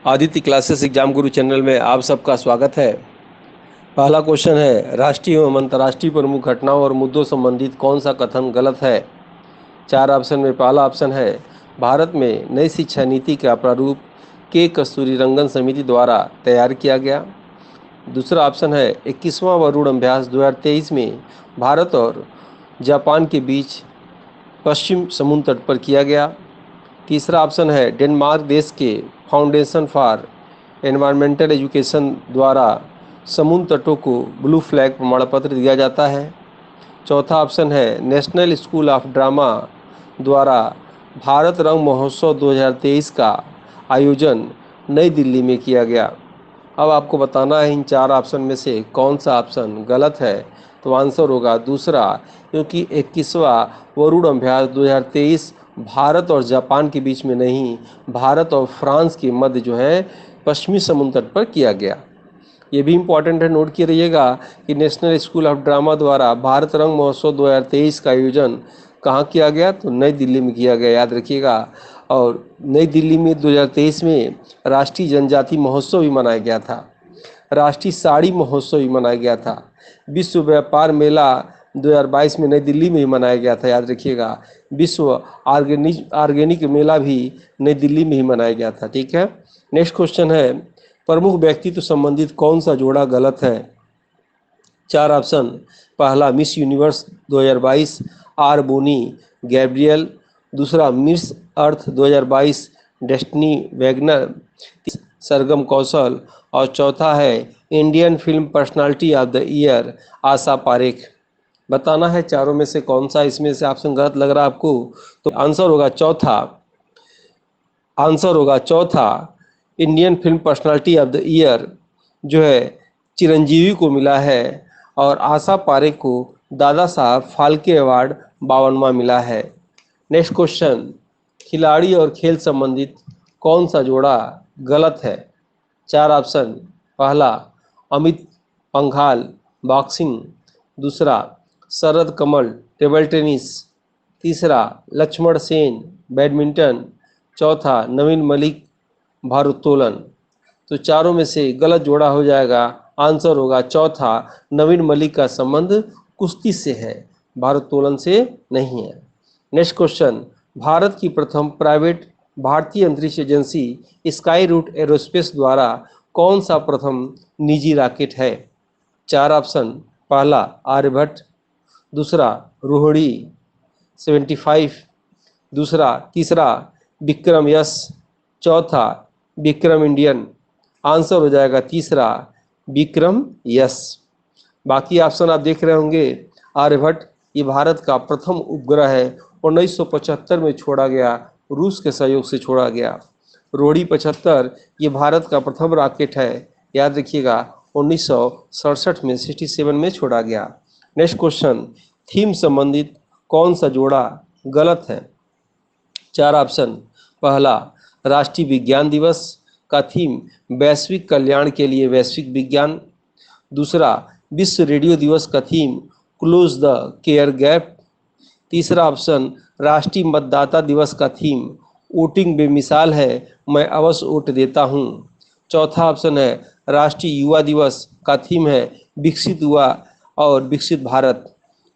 Aditya classes exam गुरु channel में आप सबका स्वागत है। पहला क्वेश्चन है, राष्ट्रीय एवं अंतर्राष्ट्रीय प्रमुख घटनाओं और मुद्दों संबंधित कौन सा कथन गलत है। चार ऑप्शन में पहला ऑप्शन है, भारत में नई शिक्षा नीति का प्रारूप के कस्तूरीरंगन समिति द्वारा तैयार किया गया। दूसरा ऑप्शन है, 21वां वरुण अभ्यास 2023 में भारत और जापान के बीच पश्चिम समुद्र तट पर किया गया। तीसरा ऑप्शन है, डेनमार्क देश के फाउंडेशन फॉर एनवायरमेंटल एजुकेशन द्वारा समुद्र तटों को ब्लू फ्लैग प्रमाण पत्र दिया जाता है। चौथा ऑप्शन है, नेशनल स्कूल ऑफ ड्रामा द्वारा भारत रंग महोत्सव 2023 का आयोजन नई दिल्ली में किया गया। अब आपको बताना है इन चार ऑप्शन में से कौन सा ऑप्शन गलत है। तो आंसर होगा दूसरा, क्योंकि 21वां वरुण अभ्यास 2023 भारत और जापान के बीच में नहीं, भारत और फ्रांस के मध्य जो है पश्चिमी समुद्र तट पर किया गया। ये भी इम्पॉर्टेंट है, नोट किए रहिएगा कि नेशनल स्कूल ऑफ ड्रामा द्वारा भारत रंग महोत्सव 2023 का आयोजन कहाँ किया गया, तो नई दिल्ली में किया गया, याद रखिएगा। और नई दिल्ली में 2023 में राष्ट्रीय जनजाति महोत्सव भी मनाया गया था, राष्ट्रीय साड़ी महोत्सव भी मनाया गया था, विश्व व्यापार मेला 2022 में नई दिल्ली में ही मनाया गया था, याद रखिएगा। विश्व ऑर्गेनिक मेला भी नई दिल्ली में ही मनाया गया था। ठीक है, नेक्स्ट क्वेश्चन है, प्रमुख व्यक्तित्व संबंधित कौन सा जोड़ा गलत है। चार ऑप्शन, पहला Miss Universe 2022 R'Bonney Gabriel, दूसरा Miss Earth 2022 Destiny Wagner, Sargam Kaushal, और चौथा है Indian film personality of the year Asha Parekh. बताना है चारों में से कौन सा इसमें से ऑप्शन गलत लग रहा है आपको। तो आंसर होगा चौथा, Indian film personality of the year जो है चिरंजीवी को मिला है, और आशा पारेख को दादा साहब फाल्के अवार्ड 52वां मिला है। नेक्स्ट क्वेश्चन, खिलाड़ी और खेल संबंधित कौन सा जोड़ा गलत है। चार ऑप्शन, पहला अमित पंघाल बॉक्सिंग, दूसरा शरद कमल टेबल टेनिस, तीसरा लक्ष्मण सेन बैडमिंटन, चौथा नवीन मलिक भारोत्तोलन। तो चारों में से गलत जोड़ा हो जाएगा, आंसर होगा चौथा, नवीन मलिक का संबंध कुश्ती से है, भारोत्तोलन से नहीं है। नेक्स्ट क्वेश्चन, भारत की प्रथम प्राइवेट भारतीय अंतरिक्ष एजेंसी स्काई रूट एरोस्पेस द्वारा कौन सा प्रथम निजी रॉकेट है। चार ऑप्शन, पहला आर्यभट्ट, दूसरा रोहिणी 75, तीसरा विक्रम यस, चौथा विक्रम इंडियन। आंसर हो जाएगा तीसरा विक्रम यस। बाकी ऑप्शन आप देख रहे होंगे, आर्यभट्ट ये भारत का प्रथम उपग्रह है, 1975 में छोड़ा गया, रूस के सहयोग से छोड़ा गया। रोहिणी 75 ये भारत का प्रथम रॉकेट है, याद रखिएगा, 1967 में 67 में छोड़ा गया। नेक्स्ट क्वेश्चन, थीम संबंधित कौन सा जोड़ा गलत है। चार ऑप्शन, पहला राष्ट्रीय विज्ञान दिवस का थीम वैश्विक कल्याण के लिए वैश्विक विज्ञान, दूसरा विश्व रेडियो दिवस का theme close the care gap, तीसरा ऑप्शन राष्ट्रीय मतदाता दिवस का थीम वोटिंग बेमिसाल है मैं अवश्य वोट देता हूँ, चौथा ऑप्शन है राष्ट्रीय युवा दिवस का थीम है विकसित युवा और विकसित भारत।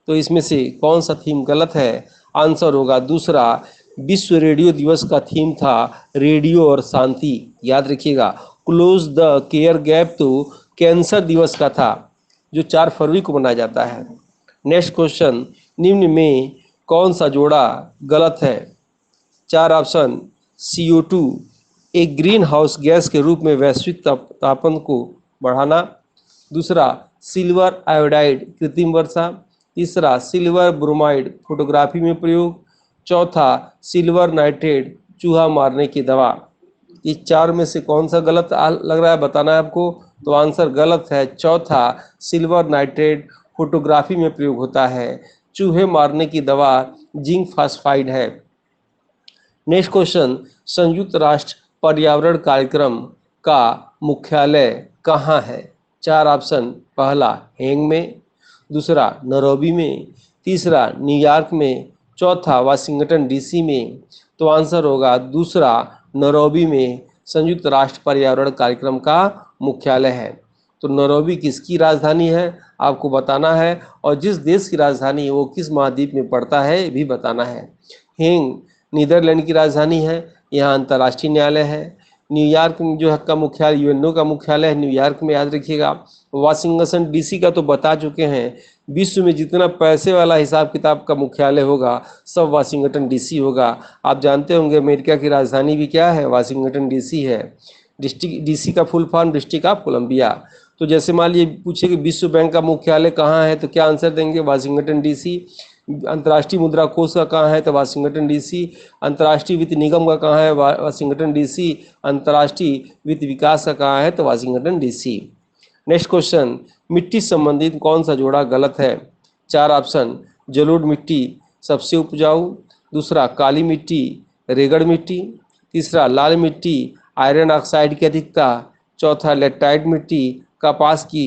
तो इसमें से कौन सा थीम गलत है, आंसर होगा दूसरा, विश्व रेडियो दिवस का थीम था रेडियो और शांति, याद रखिएगा। क्लोज द केयर गैप तो कैंसर दिवस का था जो 4 फरवरी को मनाया जाता है। नेक्स्ट क्वेश्चन, निम्न में कौन सा जोड़ा गलत है। चार ऑप्शन, CO2 एक ग्रीन हाउस गैस के रूप में वैश्विक तापमान को बढ़ाना, दूसरा सिल्वर आयोडाइड कृत्रिम वर्षा, तीसरा सिल्वर ब्रोमाइड फोटोग्राफी में प्रयोग, चौथा सिल्वर नाइट्रेट चूहा मारने की दवा। इस चार में से कौन सा गलत लग रहा है, बताना है आपको। तो आंसर गलत है, चौथा सिल्वर नाइट्रेट फोटोग्राफी में प्रयोग होता है, चूहे मारने की दवा जिंक फास्फाइड है। नेक्स्ट क्वेश्चन, संयुक्त राष्ट्र पर्यावरण कार्यक्रम का मुख्यालय कहाँ है। चार ऑप्शन, पहला हेंग में, दूसरा नैरोबी में, तीसरा न्यूयॉर्क में, चौथा वाशिंगटन DC में। तो आंसर होगा दूसरा नैरोबी में संयुक्त राष्ट्र पर्यावरण कार्यक्रम का मुख्यालय है। तो नैरोबी किसकी राजधानी है आपको बताना है, और जिस देश की राजधानी है वो किस महाद्वीप में पड़ता है ये भी बताना है। हेग नीदरलैंड की राजधानी है, यहाँ अंतर्राष्ट्रीय न्यायालय है। न्यूयॉर्क में जो है का मुख्यालय यूएनओ का मुख्यालय है न्यूयॉर्क में, याद रखिएगा। वाशिंगटन डीसी का तो बता चुके हैं, विश्व में जितना पैसे वाला हिसाब किताब का मुख्यालय होगा सब वाशिंगटन डीसी होगा। आप जानते होंगे अमेरिका की राजधानी भी क्या है, वाशिंगटन डीसी है। डिस्ट्रिक्ट डीसी का full form district of Columbia. तो जैसे मान लीजिए पूछे कि विश्व बैंक का मुख्यालय कहाँ है तो क्या आंसर देंगे, वाशिंगटन डीसी। अंतर्राष्ट्रीय मुद्रा कोष का कहाँ है तो वाशिंगटन डीसी। अंतर्राष्ट्रीय वित्त निगम का कहाँ है, वाशिंगटन डीसी। अंतर्राष्ट्रीय वित्त विकास का कहाँ है तो वाशिंगटन डीसी। नेक्स्ट क्वेश्चन, मिट्टी संबंधित कौन सा जोड़ा गलत है। 4 ऑप्शन, जलोढ़ मिट्टी सबसे उपजाऊ, दूसरा काली मिट्टी रेगड़ मिट्टी, तीसरा लाल मिट्टी आयरन ऑक्साइड की अधिकता, चौथा लेटराइट मिट्टी कपास की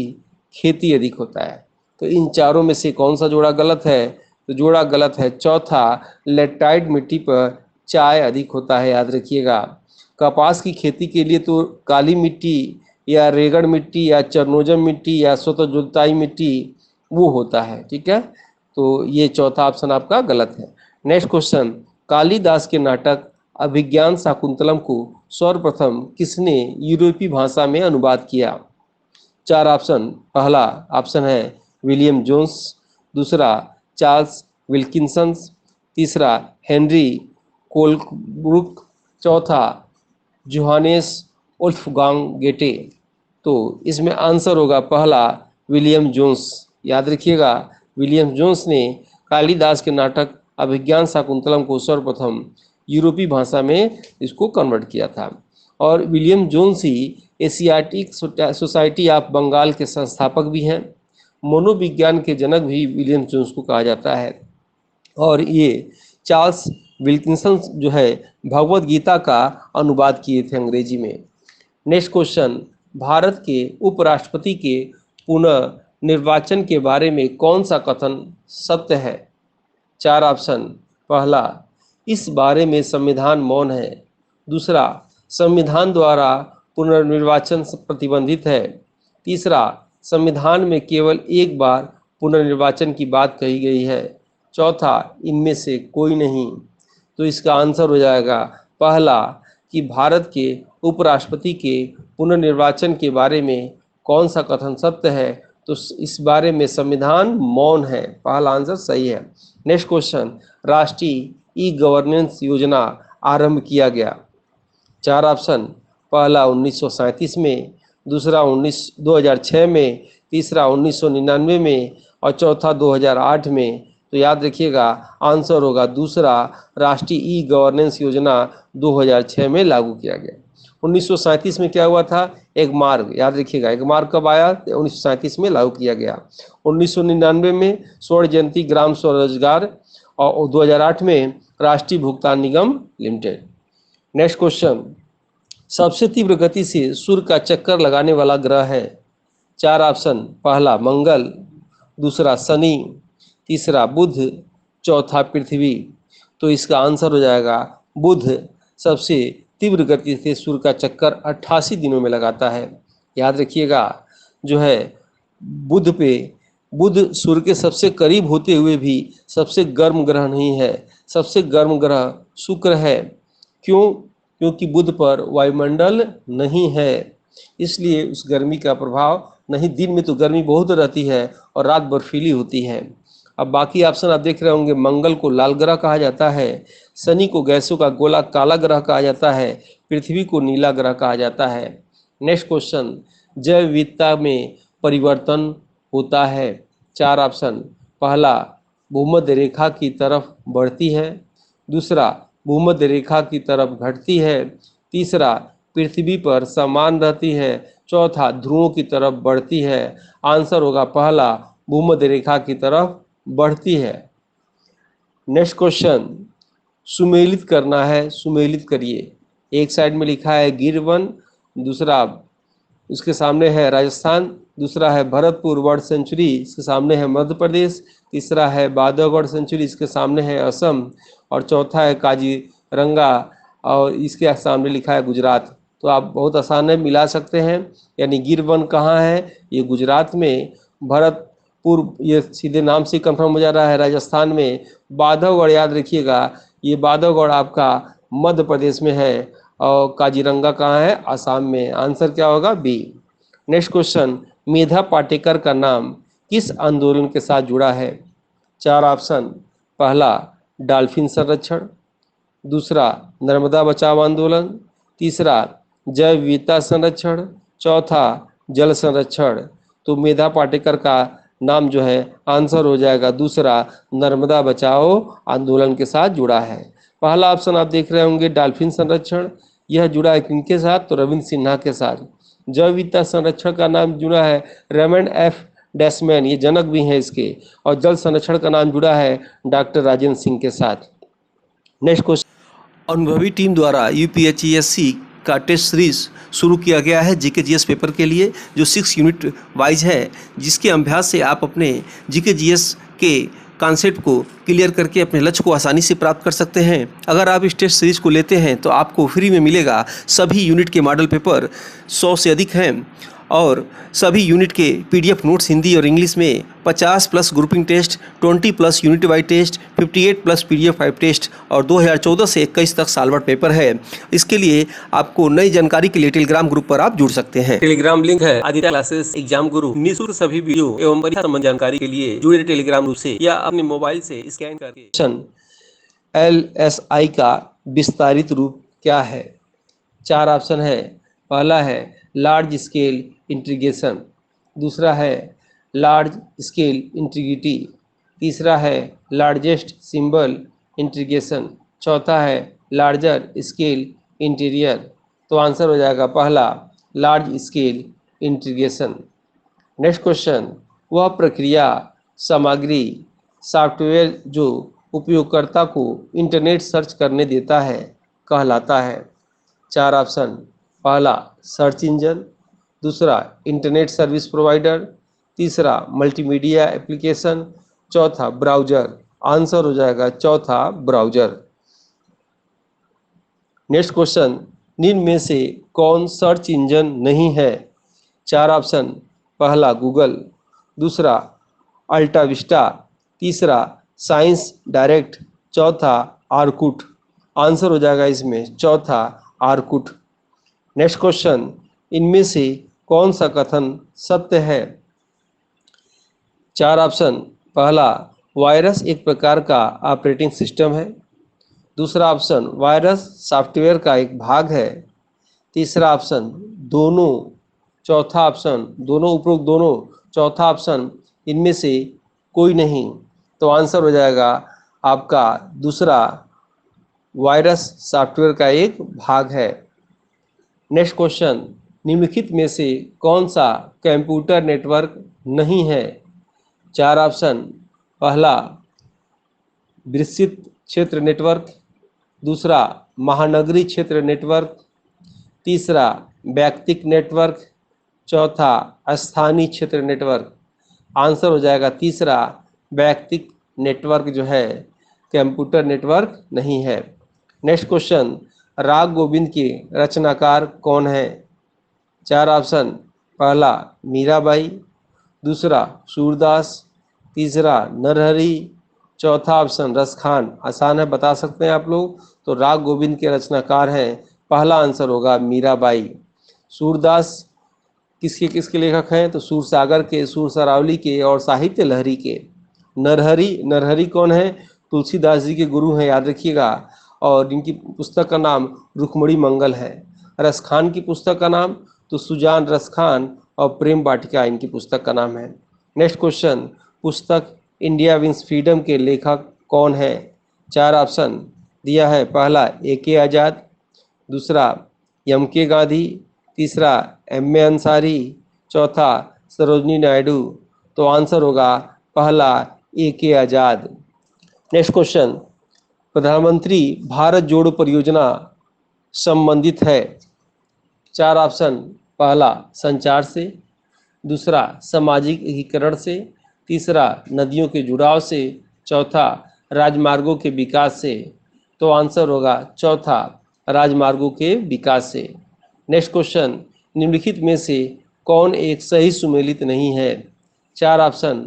खेती अधिक होता है। तो इन चारों में से कौन सा जोड़ा गलत है, तो जोड़ा गलत है चौथा, लेटराइट मिट्टी पर चाय अधिक होता है, याद रखिएगा। कपास की खेती के लिए तो काली मिट्टी या रेगड़ मिट्टी या चरनोजम मिट्टी या स्वतः जुताई मिट्टी वो होता है, ठीक है। तो ये चौथा ऑप्शन आपका गलत है। नेक्स्ट क्वेश्चन, कालिदास के नाटक अभिज्ञान शाकुंतलम को सर्वप्रथम किसने यूरोपीय भाषा में अनुवाद किया। 4 ऑप्शन, पहला ऑप्शन है विलियम जोन्स, दूसरा चार्ल्स विल्किंसन, तीसरा हेनरी कोलब्रुक, चौथा जोहानेस वुल्फगांग गेटे। तो इसमें आंसर होगा पहला विलियम जोन्स, याद रखिएगा। विलियम जोन्स ने कालिदास के नाटक अभिज्ञान शाकुंतलम को सर्वप्रथम यूरोपीय भाषा में इसको कन्वर्ट किया था। और विलियम जोन्स ही एशियाटिक सोसाइटी ऑफ बंगाल के संस्थापक भी हैं। मनोविज्ञान के जनक भी विलियम जोन्स को कहा जाता है। और ये चार्ल्स विल्किंसन जो है भगवत गीता का अनुवाद किए थे अंग्रेजी में। नेक्स्ट क्वेश्चन, भारत के उपराष्ट्रपति के पुनः निर्वाचन के बारे में कौन सा कथन सत्य है। 4 ऑप्शन, पहला इस बारे में संविधान मौन है, दूसरा संविधान द्वारा पुनर्निर्वाचन प्रतिबंधित है, तीसरा संविधान में केवल एक बार पुनर्निर्वाचन की बात कही गई है, चौथा इनमें से कोई नहीं। तो इसका आंसर हो जाएगा पहला कि भारत के उपराष्ट्रपति के पुनर्निर्वाचन के बारे में कौन सा कथन सत्य है, तो इस बारे में संविधान मौन है, पहला आंसर सही है। नेक्स्ट क्वेश्चन, राष्ट्रीय ई गवर्नेंस योजना आरंभ किया गया। 4 ऑप्शन, पहला 1937 में, दूसरा 2006 में, तीसरा 1999 में और चौथा 2008 में। तो याद रखिएगा आंसर होगा दूसरा, राष्ट्रीय ई गवर्नेंस योजना 2006 में लागू किया गया। 1937 में क्या हुआ था, एक मार्ग, याद रखिएगा एक मार्ग कब आया, 1937 में लागू किया गया। 1999 में स्वर्ण जयंती ग्राम स्वरोजगार और 2008 में राष्ट्रीय भुगतान निगम लिमिटेड। नेक्स्ट क्वेश्चन, सबसे तीव्र गति से सूर्य का चक्कर लगाने वाला ग्रह है। 4 ऑप्शन, पहला मंगल, दूसरा शनि, तीसरा बुध, चौथा पृथ्वी। तो इसका आंसर हो जाएगा बुध सबसे तीव्र गति से सूर्य का चक्कर 88 दिनों में लगाता है। याद रखिएगा जो है बुध सूर्य के सबसे करीब होते हुए भी सबसे गर्म ग्रह नहीं है, सबसे गर्म ग्रह शुक्र है। क्यों, क्योंकि बुध पर वायुमंडल नहीं है, इसलिए उस गर्मी का प्रभाव नहीं, दिन में तो गर्मी बहुत रहती है और रात बर्फीली होती है। अब बाकी ऑप्शन आप देख रहे होंगे, मंगल को लाल ग्रह कहा जाता है, शनि को गैसों का गोला काला ग्रह कहा जाता है, पृथ्वी को नीला ग्रह कहा जाता है। नेक्स्ट क्वेश्चन, जैव विविधता में परिवर्तन होता है। 4 ऑप्शन, पहला भूमध्य रेखा की तरफ बढ़ती है, दूसरा भूमध्य रेखा की तरफ घटती है, तीसरा पृथ्वी पर समान रहती है, चौथा ध्रुवों की तरफ बढ़ती है। आंसर होगा पहला, भूमध्य रेखा की तरफ बढ़ती है। नेक्स्ट क्वेश्चन, सुमेलित करना है, सुमेलित करिए। एक साइड में लिखा है गिरवन, दूसरा उसके सामने है राजस्थान, दूसरा है भरतपुर बर्ड सेंचुरी, इसके सामने है मध्य प्रदेश, तीसरा है बांधवगढ़ सेंचुरी, इसके सामने है असम और चौथा है काजीरंगा और इसके सामने लिखा है गुजरात। तो आप बहुत आसान है, मिला सकते हैं। यानी गिर वन कहाँ है? ये गुजरात में। भरतपुर, ये सीधे नाम से कंफर्म हो जा रहा है, राजस्थान में। बांधवगढ़ याद रखिएगा, ये बांधवगढ़ आपका मध्य प्रदेश में है। और काजीरंगा कहाँ है? आसाम में। आंसर क्या होगा? बी। नेक्स्ट क्वेश्चन, मेधा पाटेकर का नाम किस आंदोलन के साथ जुड़ा है? चार ऑप्शन। पहला डॉल्फिन संरक्षण, दूसरा नर्मदा बचाओ आंदोलन, तीसरा जैव विविधता संरक्षण, चौथा जल संरक्षण। तो मेधा पाटेकर का नाम जो है आंसर हो जाएगा दूसरा, नर्मदा बचाओ आंदोलन के साथ जुड़ा है। पहला ऑप्शन आप देख रहे होंगे डॉल्फिन संरक्षण, यह जुड़ा है किनके साथ? तो रविंद्र सिन्हा के साथ। जैव विविधता संरक्षण का नाम जुड़ा है रेमंड एफ डैशमैन, ये जनक भी हैं इसके। और जल संरक्षण का नाम जुड़ा है डॉक्टर राजेंद्र सिंह के साथ। नेक्स्ट क्वेश्चन, अनुभवी टीम द्वारा यूपीएचईएससी का टेस्ट सीरीज शुरू किया गया है जीकेजीएस पेपर के लिए, जो 6 यूनिट वाइज है, जिसके अभ्यास से आप अपने जीकेजीएस के कॉन्सेप्ट को क्लियर करके अपने लक्ष्य को आसानी से प्राप्त कर सकते हैं। अगर आप इस टेस्ट सीरीज को लेते हैं तो आपको फ्री में मिलेगा सभी यूनिट के मॉडल पेपर, 100 से अधिक हैं, और सभी यूनिट के पीडीएफ नोट्स हिंदी और इंग्लिश में, 50 plus grouping test, 20 plus unit wise test, 58 plus PDF 5 test, और 2014 से 21 तक साल भर पेपर है। इसके लिए आपको नई जानकारी के लिए टेलीग्राम ग्रुप पर आप जुड़ सकते हैं। टेलीग्राम लिंक है आदित्य क्लासेस एग्जाम गुरु। निःशुल्क सभी वीडियो एवं परीक्षा संबंधी जानकारी के लिए जुड़े टेलीग्राम ग्रुप से या अपने मोबाइल से स्कैन करके। LSI का विस्तारित रूप क्या है? चार ऑप्शन है। पहला है लार्ज स्केल इंटीग्रेशन, दूसरा है लार्ज स्केल इंटीग्रिटी, तीसरा है लार्जेस्ट सिंबल इंटीग्रेशन, चौथा है लार्जर स्केल इंटीरियर। तो आंसर हो जाएगा पहला, large scale integration. Next question, वह प्रक्रिया, सामग्री, सॉफ्टवेयर जो उपयोगकर्ता को इंटरनेट सर्च करने देता है कहलाता है? चार ऑप्शन। पहला सर्च इंजन, दूसरा इंटरनेट सर्विस प्रोवाइडर, तीसरा मल्टीमीडिया एप्लीकेशन, चौथा ब्राउजर। आंसर हो जाएगा चौथा, ब्राउजर। नेक्स्ट क्वेश्चन, निम्न में से कौन सर्च इंजन नहीं है? चार ऑप्शन। पहला गूगल, दूसरा अल्टा विस्टा, तीसरा साइंस डायरेक्ट, चौथा आर्कुट। आंसर हो जाएगा इसमें चौथा, आर्कुट। नेक्स्ट क्वेश्चन, इनमें से कौन सा कथन सत्य है? चार ऑप्शन। पहला, वायरस एक प्रकार का ऑपरेटिंग सिस्टम है, दूसरा ऑप्शन वायरस सॉफ्टवेयर का एक भाग है, तीसरा ऑप्शन दोनों, चौथा ऑप्शन दोनों, उपरोक्त दोनों, चौथा ऑप्शन इनमें से कोई नहीं। तो आंसर हो जाएगा आपका दूसरा, वायरस सॉफ्टवेयर का एक भाग है। नेक्स्ट क्वेश्चन, निम्नलिखित में से कौन सा कंप्यूटर नेटवर्क नहीं है? चार ऑप्शन। पहला विस्तृत क्षेत्र नेटवर्क, दूसरा महानगरीय क्षेत्र नेटवर्क, तीसरा व्यक्तिक नेटवर्क, चौथा स्थानीय क्षेत्र नेटवर्क। आंसर हो जाएगा तीसरा, व्यक्तिक नेटवर्क जो है कंप्यूटर नेटवर्क नहीं है। नेक्स्ट क्वेश्चन, राग गोविंद के रचनाकार कौन है? चार ऑप्शन। पहला मीराबाई, दूसरा सूरदास, तीसरा नरहरि, चौथा ऑप्शन रसखान। आसान है, बता सकते हैं आप लोग। तो राग गोविंद के रचनाकार हैं, पहला आंसर होगा मीराबाई। सूरदास किसके किसके लेखक हैं? तो सूरसागर के, सूर सरावली के और साहित्य लहरी के। नरहरि कौन है? तुलसीदास जी के गुरु हैं, याद रखिएगा। और इनकी पुस्तक का नाम रुक्मणी मंगल है। रसखान की पुस्तक का नाम तो सुजान रसखान और प्रेम वाटिका इनकी पुस्तक का नाम है। नेक्स्ट क्वेश्चन, पुस्तक इंडिया विंस फ्रीडम के लेखक कौन है? चार ऑप्शन दिया है। पहला A.K. आज़ाद, दूसरा M.K. गांधी, तीसरा M.A. अंसारी, चौथा सरोजनी नायडू। तो आंसर होगा पहला, A.K. आज़ाद। नेक्स्ट क्वेश्चन, प्रधानमंत्री भारत जोड़ो परियोजना संबंधित है? चार ऑप्शन। पहला संचार से, दूसरा सामाजिक एकीकरण से, तीसरा नदियों के जुड़ाव से, चौथा राजमार्गों के विकास से। तो आंसर होगा चौथा, राजमार्गों के विकास से। नेक्स्ट क्वेश्चन, निम्नलिखित में से कौन एक सही सुमेलित नहीं है? 4 ऑप्शन,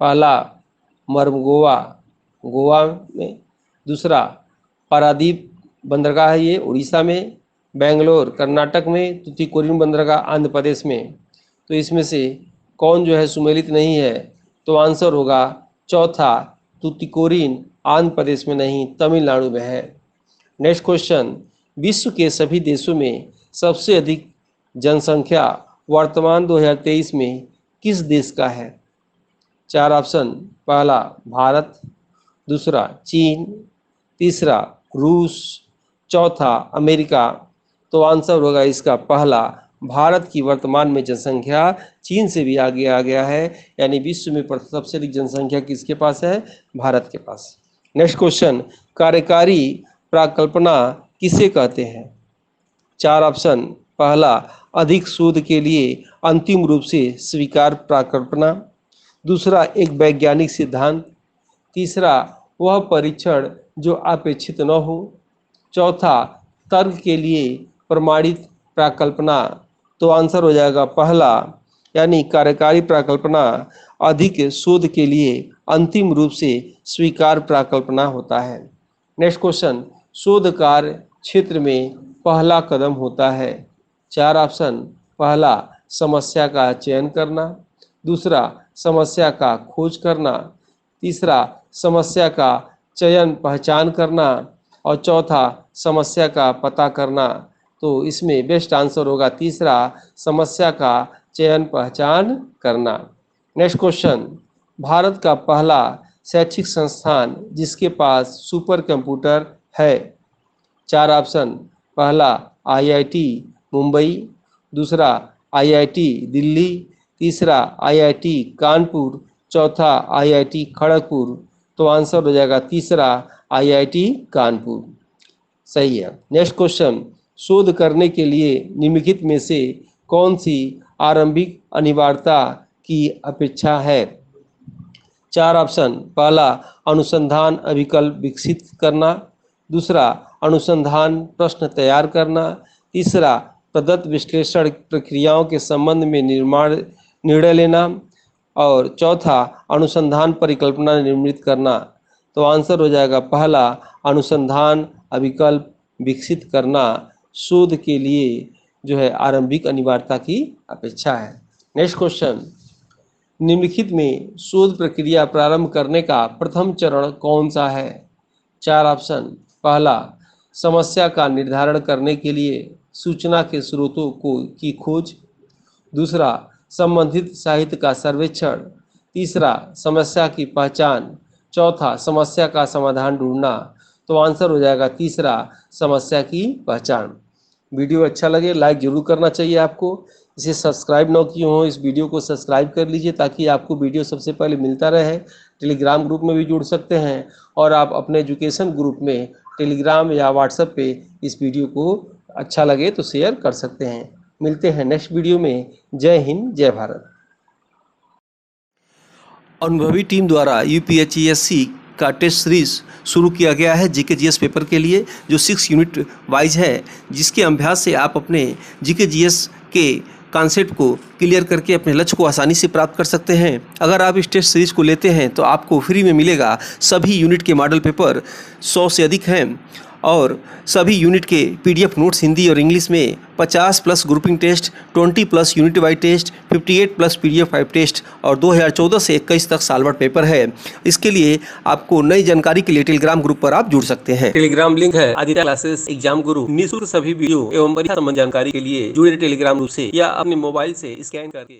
पहला मरमगोवा, गोवा में। दूसरा पारादीप बंदरगाह है ये उड़ीसा में। बेंगलोर कर्नाटक में। तूतीकोरिन बंदरगाह आंध्र प्रदेश में। तो इसमें से कौन जो है सुमेलित नहीं है? तो आंसर होगा चौथा, तूतीकोरिन आंध्र प्रदेश में नहीं, तमिलनाडु में है। नेक्स्ट क्वेश्चन, विश्व के सभी देशों में सबसे अधिक जनसंख्या वर्तमान 2023 में किस देश का है? 4 ऑप्शन, पहला भारत, दूसरा चीन, तीसरा रूस, चौथा अमेरिका। तो आंसर होगा इसका पहला, भारत की वर्तमान में जनसंख्या चीन से भी आगे आ गया है, यानी विश्व में सबसे अधिक जनसंख्या किसके पास है? भारत के पास। नेक्स्ट क्वेश्चन, कार्यकारी प्राकल्पना किसे कहते हैं? 4 ऑप्शन, पहला अधिक शोध के लिए अंतिम रूप से स्वीकार प्राकल्पना, दूसरा एक वैज्ञानिक सिद्धांत, तीसरा वह परीक्षण जो अपेक्षित न हो, चौथा तर्क के लिए प्रमाणित प्राकल्पना। तो आंसर हो जाएगा पहला, यानी कार्यकारी प्राकल्पना अधिक शोध के लिए अंतिम रूप से स्वीकार प्राकल्पना होता है। नेक्स्ट क्वेश्चन, शोध कार्य क्षेत्र में पहला कदम होता है। 4 ऑप्शन, पहला समस्या का चयन करना, दूसरा समस्या का खोज करना, तीसरा समस्या का चयन पहचान करना, और चौथा समस्या का पता करना। तो इसमें बेस्ट आंसर होगा तीसरा, समस्या का चयन पहचान करना। नेक्स्ट क्वेश्चन, भारत का पहला शैक्षिक संस्थान जिसके पास सुपर कंप्यूटर है। 4 ऑप्शन, पहला आईआईटी मुंबई, दूसरा आईआईटी दिल्ली, तीसरा आईआईटी कानपुर, चौथा आईआईटी खड़गपुर। तो आंसर हो जाएगा तीसरा, आईआईटी कानपुर। सही है। नेक्स्ट क्वेश्चन, शोध करने के लिए निम्नलिखित में से कौन सी आरंभिक अनिवार्यता की अपेक्षा है? 4 ऑप्शन, पहला अनुसंधान अभिकल्प विकसित करना, दूसरा अनुसंधान प्रश्न तैयार करना, तीसरा प्रदत्त विश्लेषण प्रक्रियाओं के संबंध में निर्णय लेना, और चौथा अनुसंधान परिकल्पना निर्मित करना। तो आंसर हो जाएगा पहला, अनुसंधान अभिकल्प विकसित करना शोध के लिए जो है आरंभिक अनिवार्यता की अपेक्षा है। नेक्स्ट क्वेश्चन, निम्नलिखित में शोध प्रक्रिया प्रारंभ करने का प्रथम चरण कौन सा है? 4 ऑप्शन, पहला समस्या का निर्धारण करने के लिए सूचना के स्रोतों की खोज, दूसरा संबंधित साहित्य का सर्वेक्षण, तीसरा समस्या की पहचान, चौथा समस्या का समाधान ढूंढना। तो आंसर हो जाएगा तीसरा, समस्या की पहचान। वीडियो अच्छा लगे लाइक जरूर करना चाहिए आपको। इसे सब्सक्राइब न किए हो, इस वीडियो को सब्सक्राइब कर लीजिए ताकि आपको वीडियो सबसे पहले मिलता रहे। टेलीग्राम ग्रुप में भी जुड़ सकते हैं, और आप अपने एजुकेशन ग्रुप में टेलीग्राम या व्हाट्सएप पे इस वीडियो को अच्छा लगे तो शेयर कर सकते हैं। मिलते हैं नेक्स्ट वीडियो में। जय हिंद, जय भारत। अनुभवी टीम द्वारा यूपीएचईएससी का टेस्ट सीरीज शुरू किया गया है जीके जीएस पेपर के लिए, जो 6 यूनिट वाइज है, जिसके अभ्यास से आप अपने जीके जीएस के कॉन्सेप्ट को क्लियर करके अपने लक्ष्य को आसानी से प्राप्त कर सकते हैं। अगर आप इस टेस्ट सीरीज को लेते हैं तो आपको फ्री में मिलेगा सभी यूनिट के मॉडल पेपर, 100 से अधिक हैं, और सभी यूनिट के पीडीएफ नोट्स हिंदी और इंग्लिश में, 50+ grouping test, 20+ unit wise test, 58+ PDF 5 test, और 2014 से 21 तक सालभर पेपर है। इसके लिए आपको नई जानकारी के लिए टेलीग्राम ग्रुप पर आप जुड़ सकते हैं। टेलीग्राम लिंक है आदित्य क्लासेस एग्जाम गुरु। निःशुल्क सभी वीडियो एवं परीक्षा संबंधी जानकारी के लिए जुड़े टेलीग्राम ग्रुप से या अपने मोबाइल से स्कैन करके